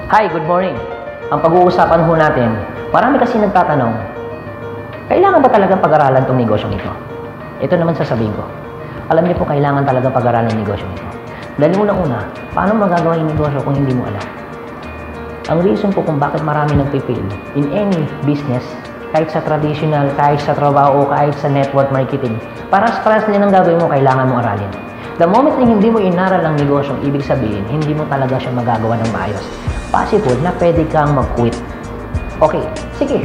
Hi, good morning. Ang pag-uusapan ho natin, marami kasi nagtatanong, kailangan ba talagang pag-aralan itong negosyong ito? Ito naman sasabihin ko. Alam niyo po, kailangan talaga pag-aralan yung negosyong ito. Dahil una, paano magagawa yung negosyo kung hindi mo alam? Ang reason po kung bakit marami nagpifail in any business, kahit sa traditional, kahit sa trabaho, kahit sa network marketing, paras-paras din ang gagawin mo, kailangan mo aralin. The moment na hindi mo inaral ang negosyong, ibig sabihin, hindi mo talaga siya magagawa ng maayos. Possible na pwede kang mag-quit. Okay, sige.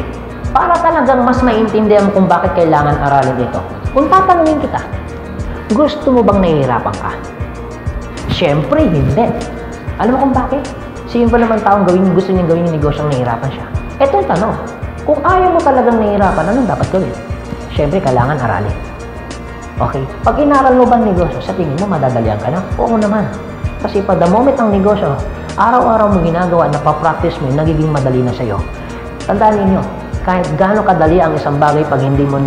Para talagang mas maintindihan mo kung bakit kailangan aralin ito. Kung tatanungin kita, gusto mo bang nahihirapan ka? Siyempre, hindi. Alam mo kung bakit? Simple naman taong gusto niyang gawin yung negosyong nahihirapan siya. Ito yung tanong. Kung ayaw mo talagang nahihirapan, anong dapat gawin? Siyempre, kailangan aralin. Okay? Pag inaral mo ba ang negosyo, sa tingin mo madadalian ka na? Oo naman. Kasi pa the moment ang negosyo, araw-araw mo ginagawa, napapractice mo, nagiging madali na sa'yo. Tandaan ninyo, kahit gaano kadali ang isang bagay pag hindi mo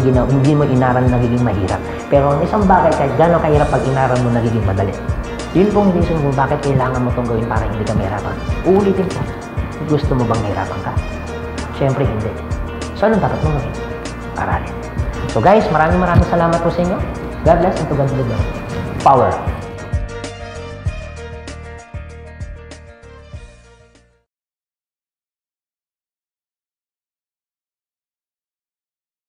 inaral, nagiging mahirap. Pero ang isang bagay, kahit gaano kahirap pag inaral mo, nagiging madali. Yun pong reason kung bakit kailangan mo itong gawin para hindi ka mahirapan. Uulitin ko, gusto mo bang mahirapan ka? Siyempre hindi. So anong dapat mo gawin? Aralin. So guys, maraming salamat po sa inyo. God bless and to God be the glory. Power.